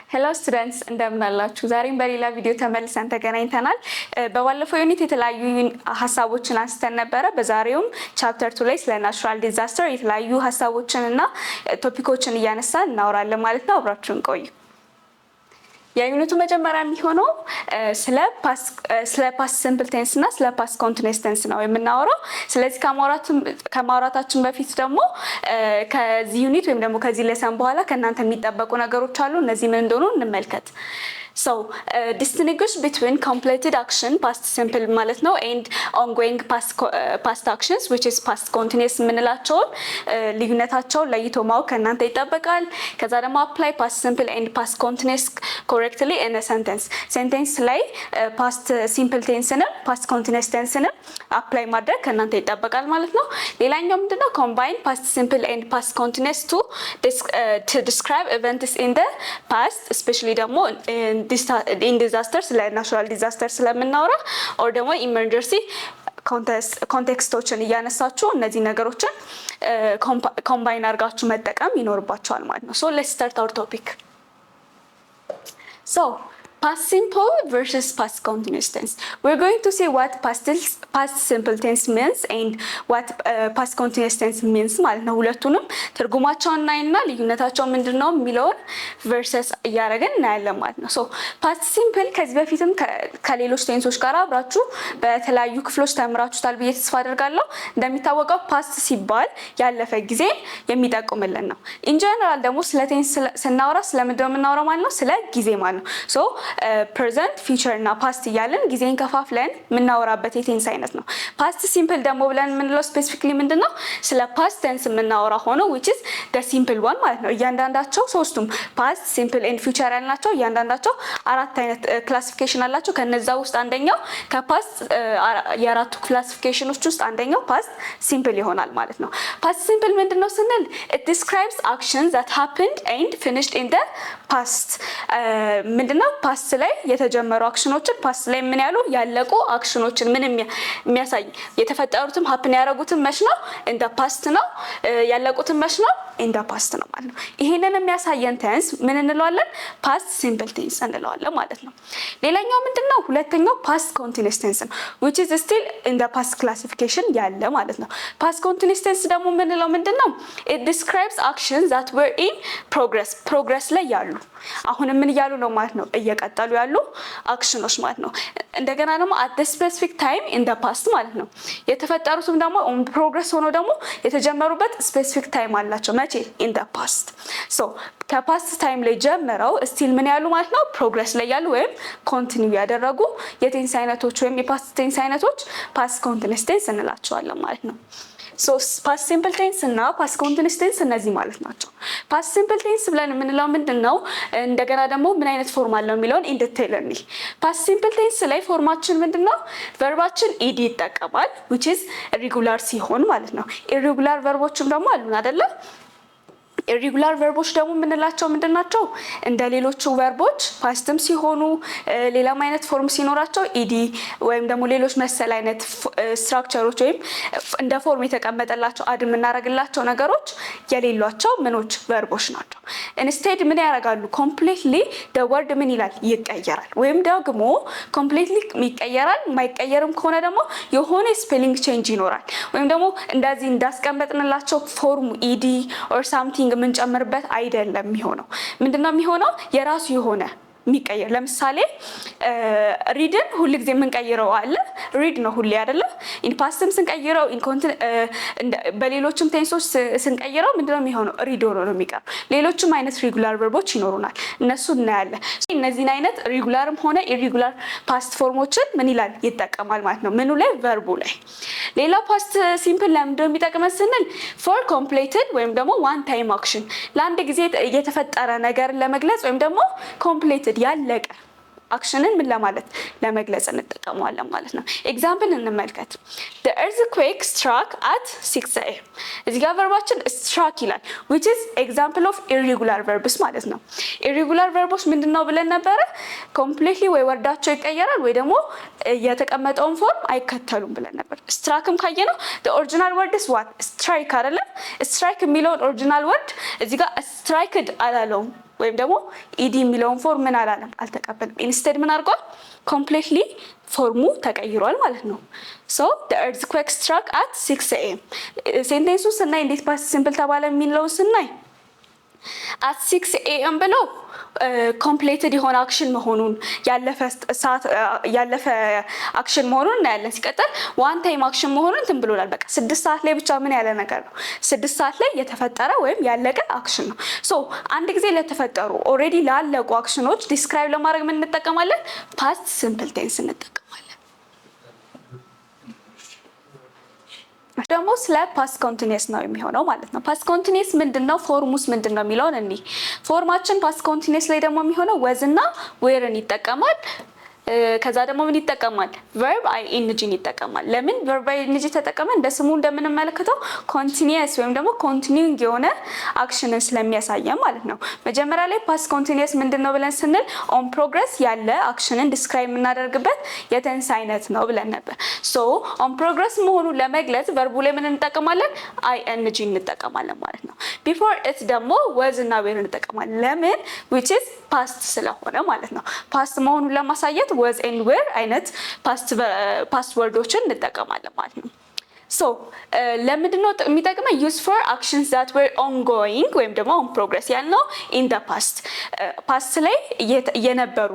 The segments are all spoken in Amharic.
ሄሎ ስቱደንትስ እንደምን አላችሁ? ዛሬም በሌላ ቪዲዮ ተመልሰን ተገናኝተናል። በባለፈው ዩኒት የተለያዩ ሀሳቦችን አንስተን ነበረ። በዛሬውም ቻፕተር 2 ላይ ስለ ናቹራል ዲዛስተር የተለያዩ ሀሳቦችን እና ቶፒኮችን እያነሳን እናወራለን ማለት ነው። አብራችሁን ቆዩ። የዩኒቱ መጀመሪያ የሚሆነው ስለ ፓስት ሲምፕል ቴንስ እና ስለ ፓስት ኮንቲኒየስ ቴንስ ነው የምናወራው። ስለዚህ ከማውራታችን በፊት ደግሞ ከዚህ ዩኒት ወይም ደግሞ ከዚህ ሌሰን በኋላ ከእናንተ የሚጠበቁ ነገሮች አሉ። እነዚህ ምን እንደሆኑ እንመልከት። So, distinguish between completed action, past simple ማለት ነው, and ongoing past actions, which is past continuous የምንላቸውን ልዩነታቸውን ለይቶ ማወቅ ከእናንተ ይጠበቃል። ከዛ ደግሞ apply past simple and past continuous correctly in a sentence. Sentence ላይ past simple tense-ንም past continuous tense-ንም apply ማድረግ ከእናንተ ይጠበቃል ማለት ነው። ሌላኛው ምንድነው? combine past simple and past continuous to describe events in the past, especially ደግሞ in disasters like natural disasters ስለምናወራ or ደግሞ emergency ኮንቴክስቶችን እያነሳችሁ እነዚህ ነገሮችን ኮምባይን አድርጋችሁ መጠቀም ይኖርባችኋል ማለት ነው። So let's start our topic. So past simple versus past continuous tense. We're going to see what past simple tense means and what past continuous tense means ማለት ነው። ሁለቱንም ትርጉማቸውን እናይና ልዩነታቸው ምንድነው የሚለውን versus እያደረግን እናያለን ማለት ነው። So past simple ከዚህ በፊትም ከሌሎች ቴንሶች ጋር አብራችሁ በተለያዩ ክፍሎች ተምራችሁታል ብዬ ተስፋ አደርጋለሁ። እንደሚታወቀው past ሲባል ያለፈ ጊዜ የሚጠቁምልን ነው። in general ደግሞ ስለ ቴንስ ስናወራ ስለምንድነው የምናወራው ማለት ነው? ስለ ጊዜ ማለት ነው። So ፕሬዘንት ፊውቸር እና ፓስት እያልን ጊዜን ከፋፍለን የምናወራበት የቴንስ አይነት ነው። ፓስት ሲምፕል ደግሞ ብለን የምንለው ስፔሲፊክሊ ምንድነው? ስለ ፓስት ቴንስ የምናወራ ሆኖ which is the simple one ማለት ነው። እያንዳንዳቸው ሶስቱም ፓስት ሲምፕል ኤንድ ፊውቸር ያልናቸው እያንዳንዳቸው አራት አይነት ክላሲፊኬሽን አላቸው። ከነዛ ውስጥ አንደኛው ከፓስት የአራቱ ክላሲፊኬሽኖች ውስጥ አንደኛው ፓስት ሲምፕል ይሆናል ማለት ነው። ፓስት ሲምፕል ምንድነው ስንል it describes actions that happened and finished in the past ምንድነው? ፓስት ላይ የተጀመሩ አክሽኖችን ፓስት ላይ ምን ያሉ ያለቁ አክሽኖችን ምን የሚያሳይ የተፈጠሩትም ሀፕን ያደረጉትም መች ነው ኢን ዘ ፓስት ነው፣ ያለቁትም መች ነው ኢን ዘ ፓስት ነው ማለት ነው። ይሄንን የሚያሳየን ቴንስ ምን እንለዋለን? ፓስት ሲምፕል ቴንስ እንለዋለን ማለት ነው። ሌላኛው ምንድነው? ሁለተኛው ፓስት ኮንቲኒየስ ቴንስ ነው which is still in the past classification ያለ ማለት ነው። ፓስት ኮንቲኒየስ ቴንስ ደግሞ ምንለው ምንድነው? it describes actions that were in progress ላይ ያሉ አሁን ምን እያሉ ነው ማለት ነው? እየቀጠሉ ያሉ አክሽኖች ማለት ነው። እንደገና ደግሞ at the specific time in the past ማለት ነው። የተፈጠሩትም ደግሞ on progress ሆኖ ደግሞ የተጀመሩበት ስፔሲፊክ ታይም አላቸው። መቼ? in the past. So ከፓስት ታይም ላይ ጀምረው ስቲል ምን ያሉ ማለት ነው? ፕሮግረስ ላይ ያሉ ወይም ኮንቲኒው ያደረጉ የቴንስ አይነቶች ወይም የፓስት ቴንስ አይነቶች ፓስት ኮንቲኒየስ ቴንስ እንላቸዋለን ማለት ነው። ሶ ፓስት ሲምፕል ቴንስ እና ፓስት ኮንቲኒየስ ቴንስ እነዚህ ማለት ናቸው። ፓስት ሲምፕል ቴንስ ብለን የምንለው ምንድነው? እንደገና ደግሞ ምን አይነት ፎርም አለው የሚለውን ኢን ዲቴይል እንይ። ፓስት ሲምፕል ቴንስ ላይ ፎርማችን ምንድነው? ቨርባችን ኢዲ ይጠቀማል which is ሬጉላር ሲሆን ማለት ነው። ኢሬጉላር ቨርቦችም ደግሞ አሉን አይደለ? ኢሬጉላር ቨርቦች ደግሞ የምንላቸው ምንድናቸው? እንደ ሌሎቹ ቨርቦች ፓስትም ሲሆኑ ሌላም አይነት ፎርም ሲኖራቸው ኢዲ ወይም ደግሞ ሌሎች መሰል አይነት ስትራክቸሮች ወይም እንደ ፎርም የተቀመጠላቸው አድ የምናደርግላቸው ነገሮች የሌሏቸው ምኖች ቨርቦች ናቸው። ኢንስቴድ ምን ያደርጋሉ? ኮምፕሊትሊ the word ምን ይላል? ይቀየራል። ወይም ደግሞ ኮምፕሊትሊ ይቀየራል። የማይቀየርም ከሆነ ደግሞ የሆነ ስፔሊንግ ቼንጅ ይኖራል። ወይም ደግሞ እንደዚህ እንዳስቀመጥንላቸው ፎርም ኢዲ or something የምንጨምርበት አይደለም የሚሆነው። ምንድነው የሚሆነው? የራሱ የሆነ የሚቀየር ለምሳሌ ሪድን ሁሉ ጊዜ የምንቀይረው አለ ሪድ ነው ሁሌ አይደለ? ኢን ፓስትም ስንቀይረው በሌሎችም ቴንሶች ስንቀይረው ምንድነው የሚሆነው? ሪድ ሆኖ ነው የሚቀር። ሌሎችም አይነት ሬጉላር ቨርቦች ይኖሩናል። እነሱ እናያለን። እነዚህን አይነት ሬጉላርም ሆነ ኢሬጉላር ፓስት ፎርሞችን ምን ይላል? ይጠቀማል ማለት ነው። ምኑ ላይ? ቨርቡ ላይ። ሌላ ፓስት ሲምፕል ለምንድነው የሚጠቅመን ስንል ፎር ኮምፕሊትድ ወይም ደግሞ ዋን ታይም አክሽን ለአንድ ጊዜ የተፈጠረ ነገር ለመግለጽ ወይም ደግሞ ኮምፕሊትድ ያለቀ አክሽንን ምን ለማለት ለመግለጽ እንጠቀመዋለን ማለት ነው። ኤግዛምፕል እንመልከት። the earthquake struck at 6 AM እዚህ ጋር ቨርባችን struck ይላል which is example of irregular verbs ማለት ነው። irregular verbs ምንድነው ብለን ነበረ? completely ወይ ወርዳቸው ይቀየራል ወይ ደግሞ የተቀመጠውን ፎርም አይከተሉም ብለን ነበር። struckም ካየነው the original word is what? strike አይደለ? strike የሚለውን original word እዚህ ጋር striked አላለውም ወይም ደግሞ ኢዲ የሚለውን ፎርም ምን አላለም አልተቀበለም። ኢንስቴድ ምን አድርጓል ኮምፕሊትሊ ፎርሙ ተቀይሯል ማለት ነው። ሶ the earthquake struck at 6 am ሴንቴንሱ ስናይ እንዴት ፓስት ሲምፕል ተባለ የሚለውን ስናይ at 6 am ብሎ ኮምፕሌትድ የሆነ አክሽን መሆኑን ያለፈ አክሽን መሆኑን እናያለን። ሲቀጥል ዋን ታይም አክሽን መሆኑን እንትን ብሎናል። በቃ 6 ሰዓት ላይ ብቻ ምን ያለ ነገር ነው 6 ሰዓት ላይ የተፈጠረ ወይም ያለቀ አክሽን ነው። ሶ አንድ ጊዜ ለተፈጠሩ ኦልሬዲ ላለቁ አክሽኖች ዲስክራይብ ለማድረግ ምን እንጠቀማለን ፓስት ሲምፕል ቴንስ እንጠቀማለን። ደግሞ ስለ ፓስት ኮንቲኒየስ ነው የሚሆነው ማለት ነው። ፓስት ኮንቲኒየስ ምንድነው ፎርሙስ ምንድነው የሚለውን እንይ። ፎርማችን ፓስት ኮንቲኒየስ ላይ ደግሞ የሚሆነው ወዝና ዌርን ይጠቀማል። ከዛ ደግሞ ምን ይጠቀማል verb ing ይጠቀማል። ለምን verb ing ተጠቀመ እንደ ስሙ እንደምንመለከተው ኮንቲኒየስ ወይም ደግሞ ኮንቲኒዩንግ የሆነ አክሽንን ስለሚያሳየ ማለት ነው። መጀመሪያ ላይ ፓስት ኮንቲኒየስ ምንድነው ብለን ስንል ኦን ፕሮግረስ ያለ አክሽንን ዲስክራይብ የምናደርግበት የቴንስ አይነት ነው ብለን ነበር። ሶ ኦን ፕሮግረስ መሆኑን ለመግለጽ verbu ላይ ምን እንጠቀማለን ing እንጠቀማለን ማለት ነው። ቢፎር ኢት ደግሞ was እና were እንጠቀማለን። ለምን which is past ስለሆነ ማለት ነው። ፓስት መሆኑን ለማሳየት was and were አይነት ፓስት ወርዶችን እንጠቀማለን ማለት ነው። ሶ ለምንድነው የሚጠቅመው use for actions that were ongoing ወይም ደግሞ on progress ያልነው in the past ፓስት ላይ የነበሩ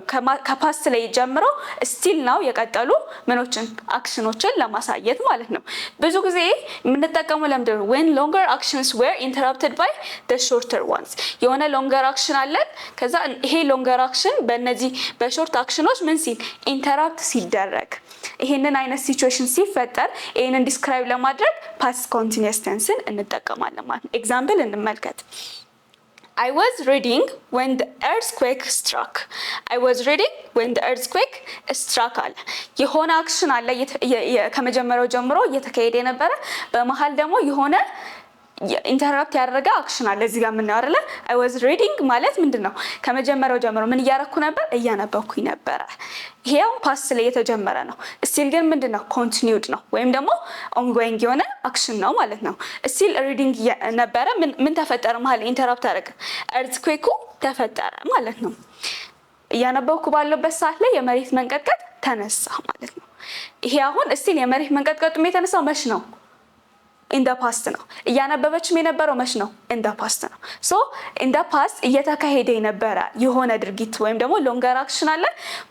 ከፓስት ላይ ጀምሮ still now የቀጠሉ ምኖችን አክሽኖችን ለማሳየት ማለት ነው። ብዙ ጊዜ የምንጠቀመው ለምንድነው when longer actions were interrupted by the shorter ones የሆነ longer action አለን ከዛ ይሄ longer action በእነዚህ በሾርት አክሽኖች ምን ሲል interrupt ሲደረግ ይሄንን አይነት ሲቹዌሽን ሲፈጠር ይሄንን ዲስክራይብ ለማድረግ ፓስት ኮንቲኒየስ ቴንስን እንጠቀማለን ማለት ነው። ኤግዛምፕል እንመልከት። I was reading when the earthquake struck. I was reading when the earthquake struck አለ የሆነ አክሽን አለ ከመጀመሪያው ጀምሮ እየተካሄደ የነበረ በመሃል ደግሞ የሆነ ኢንተራፕት ያደረገ አክሽን አለ እዚህ ጋር ምን ያወራለ I was reading ማለት ምንድነው ከመጀመሪያው ጀምሮ ምን እያረኩ ነበር እያነበብኩኝ ነበር። ይሄው ፓስት ላይ የተጀመረ ነው። ስቲል ግን ምንድነው ኮንቲኒዩድ ነው ወይም ደግሞ ኦንጎይንግ የሆነ አክሽን ነው ማለት ነው። ስቲል ሪዲንግ ነበረ ምን ተፈጠረ ማለት ኢንተራፕት አደረገ ኤርትኩዌኩ ተፈጠረ ማለት ነው። እያነበብኩ ባለበት ሰዓት ላይ የመሬት መንቀጥቀጥ ተነሳ ማለት ነው። ይሄ አሁን ስቲል የመሬት መንቀጥቀጡ የተነሳው መች ነው in the past ነው። እያነበበችም የነበረው መች ነው in the past ነው። ሶ in the past እየተካሄደ የነበረ የሆነ ድርጊት ወይም ደግሞ longer action አለ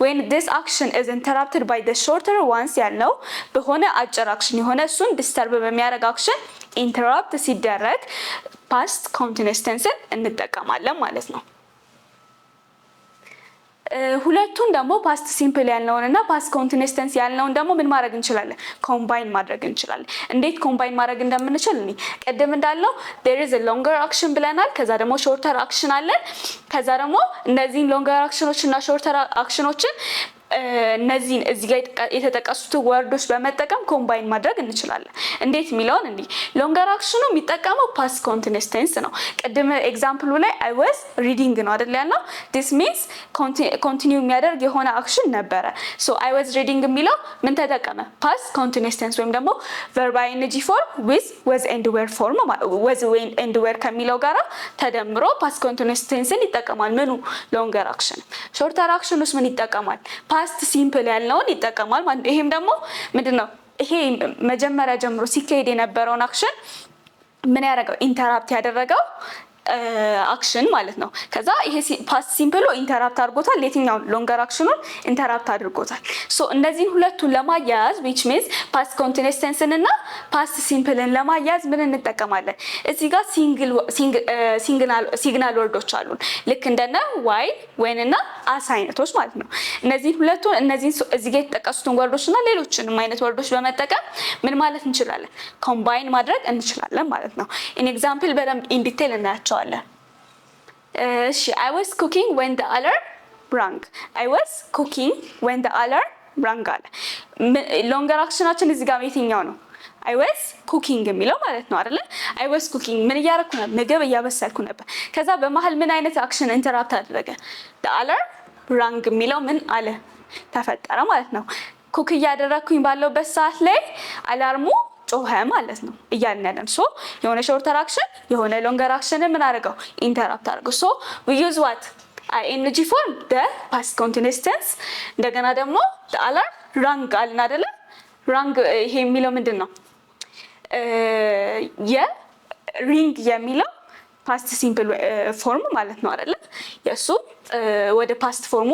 when this action is interrupted by the shorter ones ያልነው በሆነ አጭር አክሽን የሆነ እሱን ዲስተርብ በሚያደርግ አክሽን ኢንተራፕት ሲደረግ ፓስት ኮንቲኒየስ ቴንስን እንጠቀማለን ማለት ነው። ሁለቱን ደግሞ ፓስት ሲምፕል ያልነውንና ፓስት ኮንቲኒየስ ቴንስ ያልነውን ደግሞ ምን ማድረግ እንችላለን ኮምባይን ማድረግ እንችላለን። እንዴት ኮምባይን ማድረግ እንደምንችል እኔ ቀደም እንዳልነው there is a longer action ብለናል። ከዛ ደግሞ shorter action አለን። ከዛ ደግሞ እነዚህን longer actionዎች እና shorter actionዎችን እነዚህን እዚህ ጋር የተጠቀሱት ወርዶች በመጠቀም ኮምባይን ማድረግ እንችላለን። እንዴት የሚለውን እንዴ ሎንገር አክሽኑ የሚጠቀመው ፓስት ኮንቲኒየስ ቴንስ ነው። ቅድም ኤግዛምፕሉ ላይ I was reading ነው አይደል ያለው this means ኮንቲኒዩ የሚያደርግ የሆነ አክሽን ነበረ። ሶ I was reading የሚለው ምን ተጠቀመ ፓስት ኮንቲኒየስ ቴንስ ወይም ደግሞ verb ing form with was and were form was and were ከሚለው ጋራ ተደምሮ ፓስት ኮንቲኒየስ ቴንስን ይጠቀማል። ምኑ ሎንገር አክሽን ሾርተር አክሽኑስ ምን ይጠቀማል ፓስት ሲምፕል ያልነውን ይጠቀማል ማለት ነው። ይሄም ደግሞ ምንድነው ይሄ መጀመሪያ ጀምሮ ሲካሄድ የነበረውን አክሽን ምን ያደረገው ኢንተራፕት ያደረገው አክሽን ማለት ነው። ከዛ ይሄ ፓስት ሲምፕሉ ኢንተራፕት አድርጎታል የትኛው ሎንገር አክሽኑን ኢንተራፕት አድርጎታል። ሶ እነዚህን ሁለቱን ለማያያዝ which means ፓስት ኮንቲኒየስ ቴንስን እና ፓስት ሲምፕልን ለማያያዝ ምን እንጠቀማለን እዚህ ጋር ሲግናል ወርዶች አሉን ልክ እንደነ while when እና as አይነቶች ማለት ነው። እነዚህን ሁለቱን እነዚህን እዚህ ጋር የተጠቀሱትን ወርዶች እና ሌሎችንም አይነት ወርዶች በመጠቀም ምን ማለት እንችላለን ኮምባይን ማድረግ እንችላለን ማለት ነው። ኢን ኤግዛምፕል በደንብ ኢን ዲቴል እናያቸዋለን። እሺ I was cooking when the alarm rang. I was cooking when the alarm rang አለ። ሎንገር አክሽናችን እዚህ ጋር የትኛው ነው I was cooking የሚለው ማለት ነው አይደለ? I was cooking ምን እያደረኩ ነበር ምግብ እያበሰልኩ ነበር። ከዛ በመሃል ምን አይነት አክሽን ኢንተራፕት አደረገ the alarm rang የሚለው ምን አለ ተፈጠረ ማለት ነው። ኩክ እያደረኩኝ ባለውበት ሰዓት ላይ አላርሙ ጮኸ ማለት ነው እያልን ያለን። ሶ የሆነ ሾርተር አክሽን የሆነ ሎንገር አክሽን ምን አደረገው ኢንተራፕት አደረገው። ሶ we use what ing form the past continuous tense። እንደገና ደግሞ the alarm rang አልን አይደለ? rang ይሄ የሚለው ምንድነው? የሪንግ የሚለው ፓስት ሲምፕል ፎርም ማለት ነው አይደለ? የሱ ወደ ፓስት ፎርሙ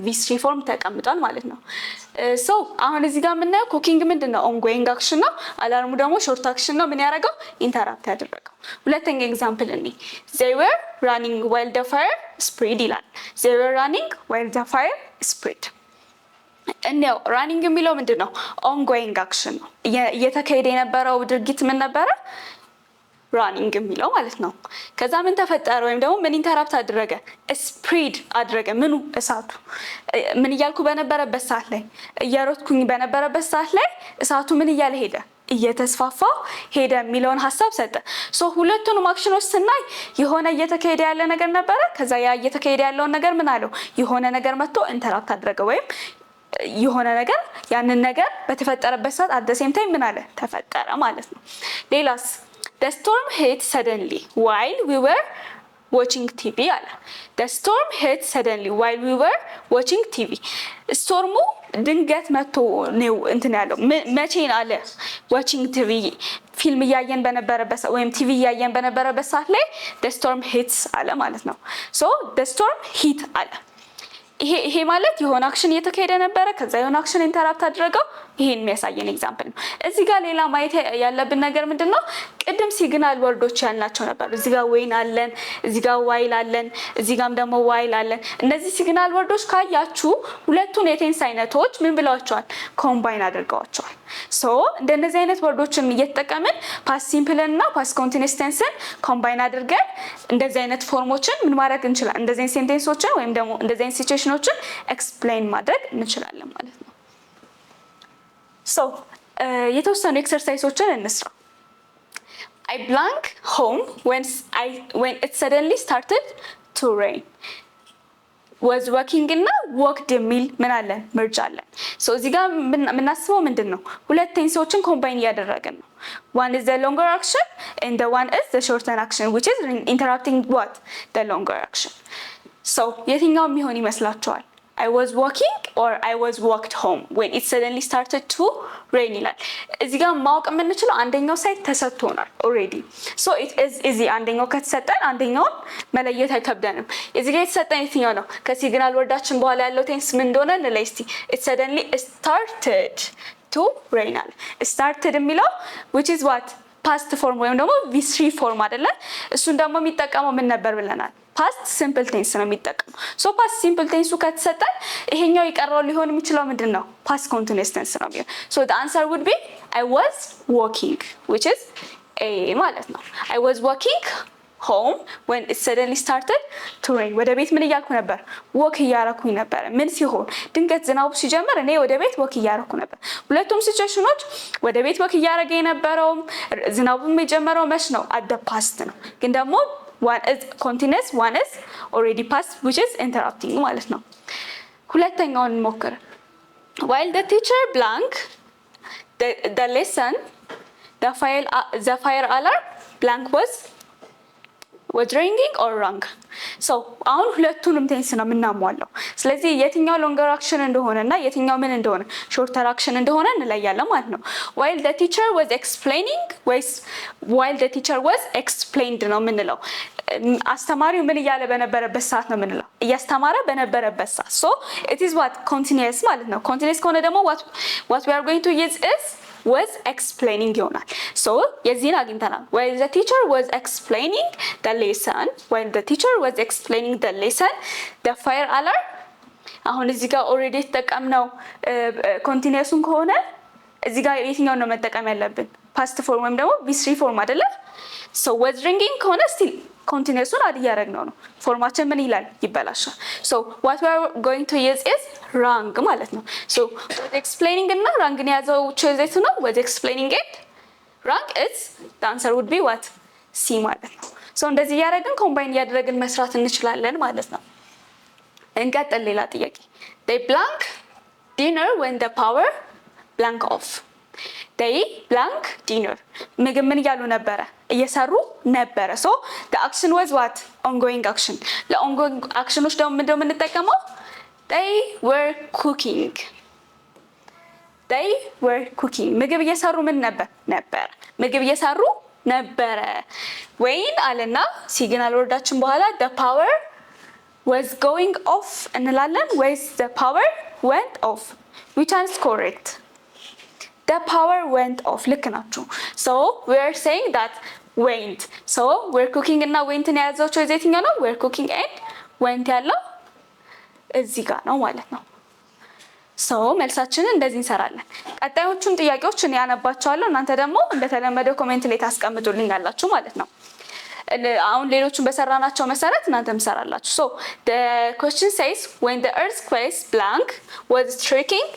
ቪ3 ፎርም ተቀምጧል ማለት ነው። ሶ አሁን እዚህ ጋር የምናየው ኩኪንግ ምንድነው ኦንጎይንግ አክሽን ነው። አላርሙ ደግሞ ሾርት አክሽን ነው። ምን ያደረገው ኢንተራፕት ያደረገው። ሁለተኛ ኤግዛምፕል እኔ they were running while the fire spread ይላል። they were running while the fire spread እኔው ራኒንግ የሚለው ምንድነው ኦንጎይንግ አክሽን ነው። እየተካሄደ የነበረው ድርጊት ምን ነበረ ራኒንግ የሚለው ማለት ነው። ከዛ ምን ተፈጠረ ወይም ደግሞ ምን ኢንተራፕት አደረገ ስፕሪድ አደረገ። ምኑ እሳቱ ምን እያልኩ በነበረበት ሰዓት ላይ እየሮጥኩኝ በነበረበት ሰዓት ላይ እሳቱ ምን እያለ ሄደ እየተስፋፋ ሄደ የሚለውን ሀሳብ ሰጠ። ሶ ሁለቱንም አክሽኖች ስናይ የሆነ እየተካሄደ ያለ ነገር ነበረ። ከዛ ያ እየተካሄደ ያለውን ነገር ምን አለው የሆነ ነገር መጥቶ ኢንተራፕት አደረገ ወይም የሆነ ነገር ያንን ነገር በተፈጠረበት ሰዓት at the same time ምን አለ ተፈጠረ ማለት ነው። ሌላስ the storm hit suddenly while we were watching TV አለ። the storm hit suddenly while we were watching TV ስቶርሙ ድንገት መጥቶ ነው እንትን ያለው መቼ አለ watching TV ፊልም እያየን በነበረበት ወይም ቲቪ እያየን በነበረበት ሰዓት ላይ the storm hits አለ ማለት ነው። so the storm hit አለ። ይሄ ማለት የሆነ አክሽን እየተካሄደ ነበረ። ከዛ የሆነ አክሽን ኢንተራፕት አደረገው። ይሄን የሚያሳየን ኤግዛምፕል ነው። እዚህ ጋር ሌላ ማየት ያለብን ነገር ምንድነው? ቅድም ሲግናል ወርዶች ያልናቸው ነበር። እዚህ ጋር ዌን አለን፣ እዚህ ጋር ዋይል አለን፣ እዚህ ጋርም ደግሞ ዋይል አለን። እነዚህ ሲግናል ወርዶች ካያችሁ ሁለቱን የቴንስ አይነቶች ምን ብለዋቸዋል? ኮምባይን አድርገዋቸዋል። ሶ እንደነዚህ አይነት ወርዶችን እየተጠቀምን ፓስት ሲምፕል እና ፓስት ኮንቲኒዩስ ቴንስን ኮምባይን አድርገን እንደዚህ አይነት ፎርሞችን ምን ማድረግ እንችላለን? እንደዚህ አይነት ሴንቴንሶችን ወይም ደግሞ እንደዚህ አይነት ሲቹዌሽኖችን ኤክስፕሌን ማድረግ እንችላለን ማለት ነው። ሶ የተወሰኑ ኤክሰርሳይሶችን እንስራ። I blank home when it suddenly started to rain. was walking እና walked የሚል ምን አለን ምርጫ አለን። ሶ እዚህ ጋር የምናስበው ምንድነው? ሁለት ቴንሶችን ኮምባይን እያደረግን ነው። one is the longer action and the one is the shorter action which is interrupting what the longer action. so የትኛው የሚሆን ይመስላችኋል? I was walking or I was walked home when it suddenly started to rain ይላል። እዚህ ጋር ማወቅ የምንችለው አንደኛው ሳይድ ተሰጥቶናል already. so it is easy አንደኛው ከተሰጠን አንደኛውን መለየት አይከብደንም። እዚህ ጋር የተሰጠን የትኛው ነው? ከሲግናል ወርዳችን በኋላ ያለው ቴንስ ምን እንደሆነ እንለይ እስቲ። it suddenly started to rain አለ። started የሚለው which is what past form ወይም ደግሞ v3 ፎርም አይደለ? እሱን ደግሞ የሚጠቀመው ምን ነበር ብለናል? ፓስት ሲምፕል ቴንስ ነው የሚጠቀመው። ሶ ፓስት ሲምፕል ቴንሱ ከተሰጠን ይሄኛው ይቀረው ሊሆን የሚችለው ምንድነው? ፓስት ኮንቲኒዩስ ቴንስ ነው የሚሆነው። ሶ the answer would be I was walking which is a ማለት ነው። I was walking home when it suddenly started to rain. ወደ ቤት ምን እያልኩ ነበር? ወክ እያረኩኝ ነበር። ምን ሲሆን? ድንገት ዝናቡ ሲጀምር እኔ ወደ ቤት ወክ እያረኩ ነበር። ሁለቱም ሲቹዌሽኖች ወደ ቤት ወክ እያረገ የነበረው ዝናቡም የጀመረው መች ነው? at the past ነው። ግን ደግሞ one is continuous one is already past which is interrupting ማለት ነው። ሁለተኛውን እንሞክር። while the teacher blank the lesson the fire alarm blank was ringing or rung. so አሁን ሁለቱንም ቴንስ ነው የምናሟላው። ስለዚህ የትኛው ሎንገር አክሽን እንደሆነና የትኛው ምን እንደሆነ ሾርተር አክሽን እንደሆነ እንለያለን ማለት ነው። while the teacher was explaining while the teacher was explained ነው የምንለው። አስተማሪው ምን እያለ በነበረበት ሰዓት ነው የምንለው። እያስተማረ በነበረበት ሰዓት። so it is what continuous ማለት ነው። continuous ከሆነ ደግሞ what we are going to use is was explaining ይሆናል። so የዚህን አግኝተናል። while the teacher was explaining the lesson the fire alarm አሁን እዚህ ጋር ኦልሬዲ ተጠቀምነው ኮንቲኒዩስን ከሆነ እዚህ ጋር የትኛው ነው መጠቀም ያለብን? ፓስት ፎርም ወይም ደግሞ v3 ፎርም አይደለ? so was ringing ከሆነ still ኮንቲኒዩስን አድ እያደረግነው ነው። ፎርማችን ምን ይላል? ይበላሻል። so what we are going to use is rang ማለት ነው። so was explaining እና rangን ያዘው ቾይዝ ነው። was explaining it rang is the answer would be what c ማለት ነው። so እንደዚህ እያደረግን ኮምባይን እያደረግን መስራት እንችላለን ማለት ነው። እንቀጥል። ሌላ ጥያቄ they blank dinner when the power blank off they blank dinner ምግብ ምን እያሉ ነበረ? እየሰሩ ነበረ። so the action was what? ongoing action። ለongoing actionዎች ደግሞ ምንድነው የምንጠቀመው? they were cooking ምግብ እየሰሩ ምን ነበር? ምግብ እየሰሩ ነበረ። ወይን አለና ሲግናል ወርዳችን በኋላ the power was going off እንላለን ወይስ the power went off? which one is correct? the power went off። ልክ ናችሁ። so we are saying that went so we're cooking እና went የያዘው ቾይዝ የትኛው ነው? we're cooking and went ያለው እዚህ ጋር ነው ማለት ነው። so መልሳችንን እንደዚህ እንሰራለን። ቀጣዮቹን ጥያቄዎች እኔ ያነባቸዋለሁ እናንተ ደግሞ እንደተለመደው ኮሜንት ላይ ታስቀምጡልኛላችሁ ማለት ነው። አሁን ሌሎቹን በሰራናቸው መሰረት እናንተም ሰራላችሁ። so the question says when the earthquake blank was striking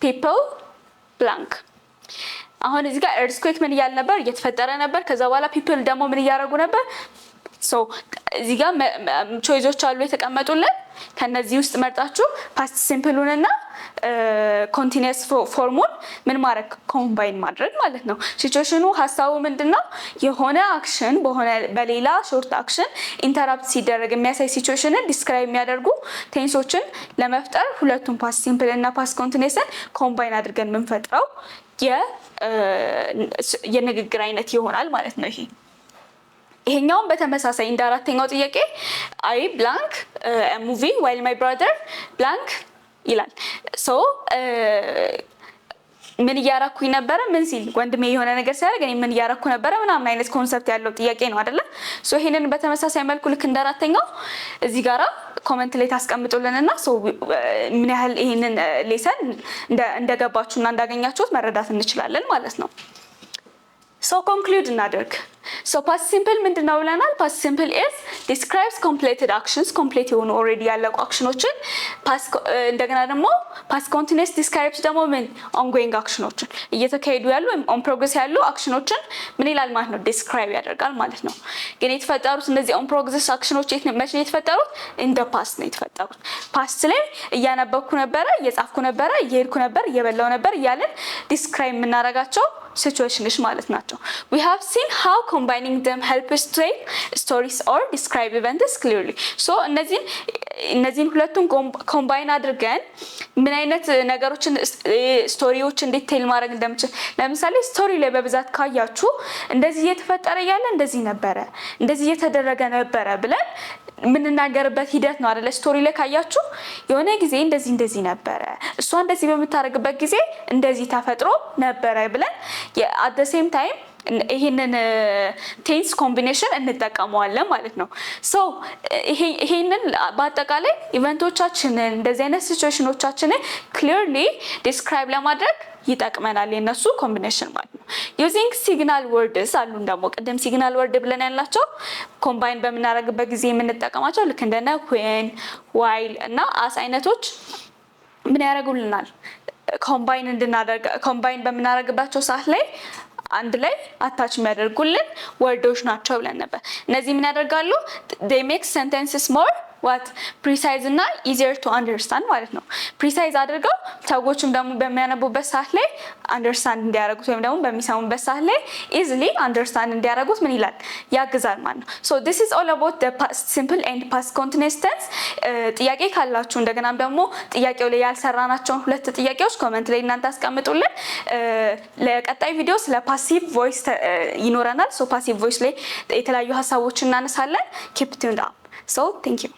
people blank። አሁን እዚህ ጋር earthquake ምን እያለ ነበር? እየተፈጠረ ነበር። ከዛ በኋላ people ደግሞ ምን እያደረጉ ነበር? so እዚህ ጋር ቾይዞች አሉ የተቀመጡልን። ከነዚህ ውስጥ መርጣችሁ past simple እና continuous ፎርሙን ምን ማድረግ? ኮምባይን ማድረግ ማለት ነው። ሲቹዌሽኑ ሀሳቡ ምንድነው? የሆነ አክሽን በሌላ ሾርት አክሽን ኢንተራፕት ሲደረግ የሚያሳይ ሲቹዌሽንን ዲስክራይብ የሚያደርጉ ቴንሶችን ለመፍጠር ሁለቱም past simple እና past continuousን ኮምባይን አድርገን የምንፈጥረው የንግግር አይነት ይሆናል ማለት ነው። ይሄኛውን በተመሳሳይ እንደ አራተኛው ጥያቄ I blank a movie while my brother blank ይላል። so ምን እያረኩኝ ነበረ? ምን ሲል ወንድሜ የሆነ ነገር ሲያደርግ እኔ ምን እያረኩ ነበረ? ምናምን አይነት ኮንሰፕት ያለው ጥያቄ ነው አይደለ? so ይሄንን በተመሳሳይ መልኩ ልክ እንደ አራተኛው እዚህ ጋራ ኮሜንት ላይ ታስቀምጡልንና so ምን ያህል ይሄንን ሌሰን እንደገባችሁና እንዳገኛችሁት መረዳት እንችላለን ማለት ነው። so conclude እናደርግ። so past simple ምንድነው ብለናል? past simple is describes completed actions complete የሆኑ already ያለቁ አክሽኖችን እንደገና ደግሞ past continuous describes ደግሞ ምን ongoing አክሽኖችን እየተካሄዱ ያሉ ወይም on progress ያሉ አክሽኖችን ምን ይላል ማለት ነው? describe ያደርጋል ማለት ነው። ግን የተፈጠሩት እነዚህ on progress አክሽኖች መቼ ነው የተፈጠሩት? in the past ነው የተፈጠሩት። past ላይ እያነበብኩ ነበረ፣ እየጻፍኩ ነበረ፣ እየሄድኩ ነበር፣ እየበላው ነበር እያልን describe የምናደርጋቸው situations ማለት ናቸው። we have seen how combining them helps to tell stories or describe events clearly so እነዚህን ሁለቱን ኮምባይን አድርገን ምን አይነት ነገሮችን ስቶሪዎችን ዲቴይል ማድረግ እንደምችል ለምሳሌ ስቶሪ ላይ በብዛት ካያችሁ እንደዚህ እየተፈጠረ ያለ እንደዚህ ነበረ እንደዚህ እየተደረገ ነበረ ብለን ምንናገርበት ሂደት ነው አይደለ? ስቶሪ ላይ ካያችሁ የሆነ ጊዜ እንደዚህ ነበረ እሷ እንደዚህ በመታረግበት ጊዜ እንደዚህ ተፈጥሮ ነበረ ብለን at the same time ይሄንን ቴንስ ኮምቢኔሽን እንጠቀመዋለን ማለት ነው። so ይሄንን በአጠቃላይ ኢቨንቶቻችንን እንደዚህ አይነት ሲቹዌሽኖቻችንን ክሊርሊ ዲስክራይብ ለማድረግ ይጠቅመናል የነሱ ኮምቢኔሽን ማለት ነው። using signal words አሉ ደግሞ ቅድም ሲግናል ወርድ ብለን ያላቸው ኮምባይን በመናረግበት ጊዜ የምንጠቀማቸው ልክ እንደነ when while እና as አይነቶች ምን ያደርጉልናል? ኮምባይን በመናረግባቸው ሰዓት ላይ አንድ ላይ አታች የሚያደርጉልን ወርዶች ናቸው ብለን ነበር። እነዚህ ምን ያደርጋሉ? they make sentences more what precise እና easier to understand ማለት ነው። ፕሪሳይዝ አድርገው ሰዎችም ደግሞ በሚያነቡበት ሰዓት ላይ አንደርስታንድ እንዲያደርጉት ወይም ደግሞ በሚሰሙበት ሰዓት ላይ easily understand እንዲያደርጉት ምን ይላል? ያግዛል ማለት ነው። so this is all about the past simple and past continuous tense። ጥያቄ ካላችሁ እንደገና ደግሞ ጥያቄው ላይ ያልሰራናቸውን ሁለት ጥያቄዎች ኮሜንት ላይ እናንተ አስቀምጡልን። ለቀጣይ ቪዲዮ ስለ ፓሲቭ ቮይስ ይኖረናል። so ፓሲቭ ቮይስ ላይ የተለያዩ ሀሳቦችን እናነሳለን። keep tuned up so thank you